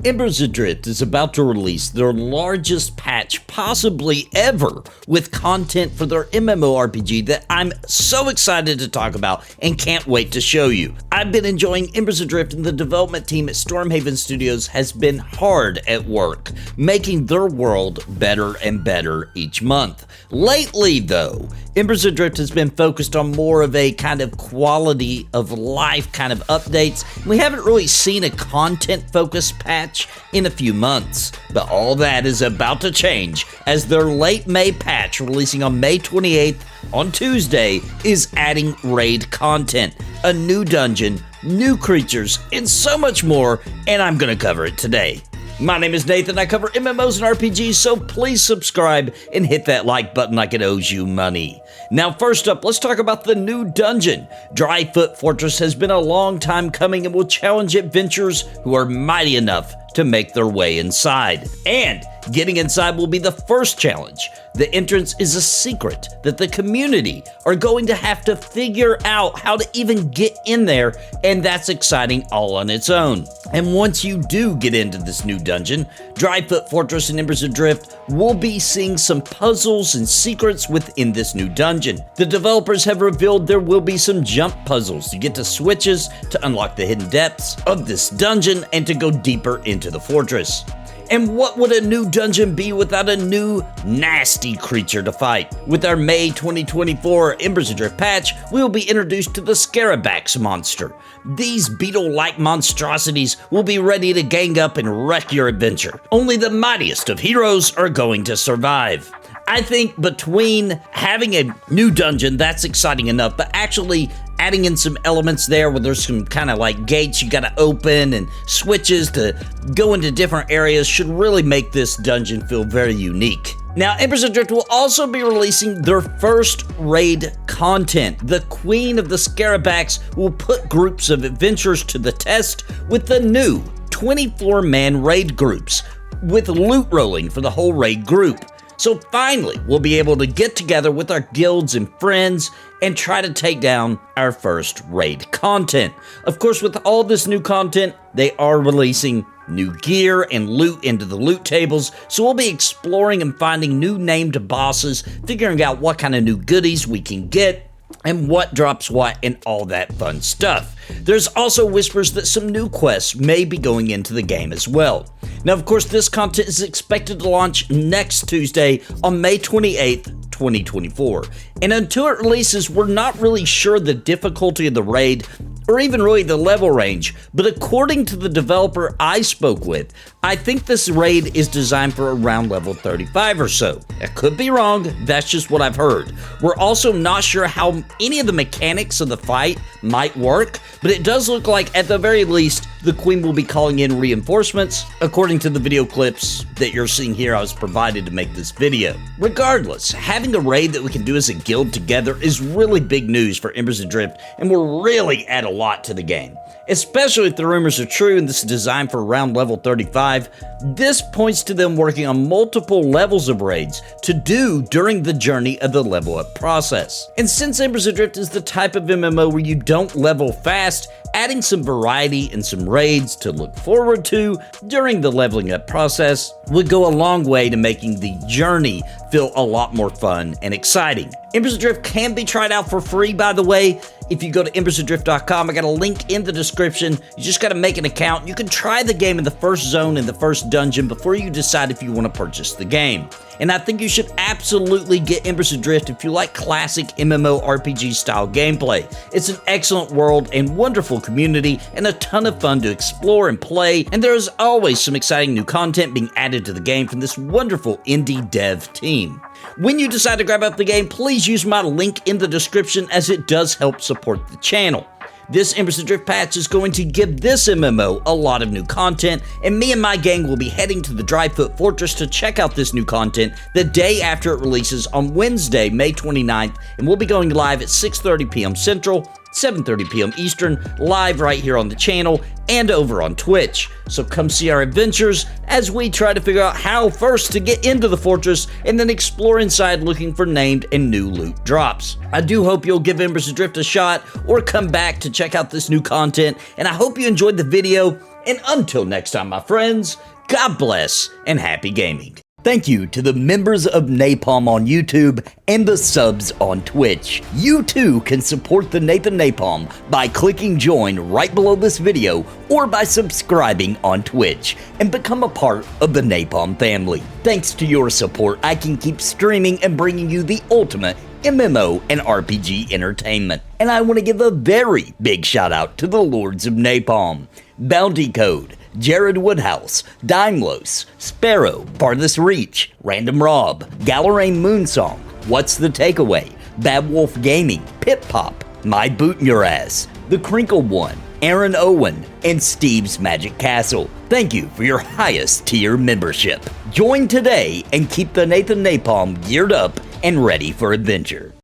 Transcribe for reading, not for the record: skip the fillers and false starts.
Embers Adrift is about to release their largest patch possibly ever with content for their MMORPG that I'm so excited to talk about and can't wait to show you. I've been enjoying Embers Adrift, and the development team at Stormhaven Studios has been hard at work, making their world better and better each month. Lately though, Embers Adrift has been focused on more of a kind of quality of life kind of updates. We haven't really seen a content focused patch in a few months, but all that is about to change as their late May patch releasing on May 28th on Tuesday is adding raid content, a new dungeon, new creatures, and so much more, and I'm gonna cover it today. My name is Nathan, I cover MMOs and RPGs, so please subscribe and hit that like button like it owes you money. Now first up, let's talk about the new dungeon. DryFoot Fortress has been a long time coming and will challenge adventurers who are mighty enough to make their way inside. And getting inside will be the first challenge. The entrance is a secret that the community are going to have to figure out how to even get in there, and that's exciting all on its own. And once you do get into this new dungeon, DryFoot Fortress and Embers Adrift will be seeing some puzzles and secrets within this new dungeon. The developers have revealed there will be some jump puzzles to get to switches to unlock the hidden depths of this dungeon and to go deeper into the fortress. And what would a new dungeon be without a new, nasty creature to fight? With our May 2024 Embers Adrift patch, we will be introduced to the Scarabax monster. These beetle-like monstrosities will be ready to gang up and wreck your adventure. Only the mightiest of heroes are going to survive. I think between having a new dungeon, that's exciting enough, but actually adding in some elements there where there's some kind of like gates you gotta open and switches to go into different areas should really make this dungeon feel very unique. Now, Embers Adrift will also be releasing their first raid content. The Queen of the Scarabax will put groups of adventurers to the test with the new 24-man raid groups with loot rolling for the whole raid group. So finally, we'll be able to get together with our guilds and friends and try to take down our first raid content. Of course, with all this new content, they are releasing new gear and loot into the loot tables, so we'll be exploring and finding new named bosses, figuring out what kind of new goodies we can get, and what drops what, and all that fun stuff. There's also whispers that some new quests may be going into the game as well. Now, of course, this content is expected to launch next Tuesday on May 28th, 2024. And until it releases, we're not really sure the difficulty of the raid or even really the level range, but according to the developer I spoke with, I think this raid is designed for around level 35 or so. I could be wrong, that's just what I've heard. We're also not sure how any of the mechanics of the fight might work, but it does look like at the very least, the Queen will be calling in reinforcements, according to the video clips that you're seeing here I was provided to make this video. Regardless, having a raid that we can do as a guild together is really big news for Embers Adrift and will really add a lot to the game. Especially if the rumors are true and this is designed for around level 35, this points to them working on multiple levels of raids to do during the journey of the level up process. And since Embers Adrift is the type of MMO where you don't level fast, adding some variety and some raids to look forward to during the leveling up process would go a long way to making the journey feel a lot more fun and exciting. Embers Adrift can be tried out for free, by the way. If you go to embersadrift.com, I got a link in the description. You just got to make an account. You can try the game in the first zone and the first dungeon before you decide if you want to purchase the game. And I think you should absolutely get Embers Adrift if you like classic MMORPG style gameplay. It's an excellent world and wonderful community and a ton of fun to explore and play, and there is always some exciting new content being added to the game from this wonderful indie dev team. When you decide to grab up the game, please use my link in the description as it does help support the channel. This Embers Adrift patch is going to give this MMO a lot of new content, and me and my gang will be heading to the DryFoot Fortress to check out this new content the day after it releases on Wednesday, May 29th, and we'll be going live at 6:30 p.m. Central, 7:30 p.m. Eastern, live right here on the channel and over on Twitch. So come see our adventures as we try to figure out how first to get into the fortress and then explore inside looking for named and new loot drops. I do hope you'll give Embers Adrift a shot or come back to check out this new content, and I hope you enjoyed the video. And until next time, my friends, God bless and happy gaming. Thank you to the members of NAPALM on YouTube and the subs on Twitch. You too can support the Nathan Napalm by clicking join right below this video or by subscribing on Twitch and become a part of the Napalm family. Thanks to your support, I can keep streaming and bringing you the ultimate MMO and RPG entertainment. And I want to give a very big shout out to the Lords of Napalm, Bounty Code, Jared Woodhouse, Daimlos, Sparrow, Farthest Reach, Random Rob, Galerain Moonsong, What's the Takeaway, Bad Wolf Gaming, Pip Pop, My Boot Your Ass, The Crinkled One, Aaron Owen, and Steve's Magic Castle. Thank you for your highest tier membership. Join today and keep the Nathan Napalm geared up and ready for adventure.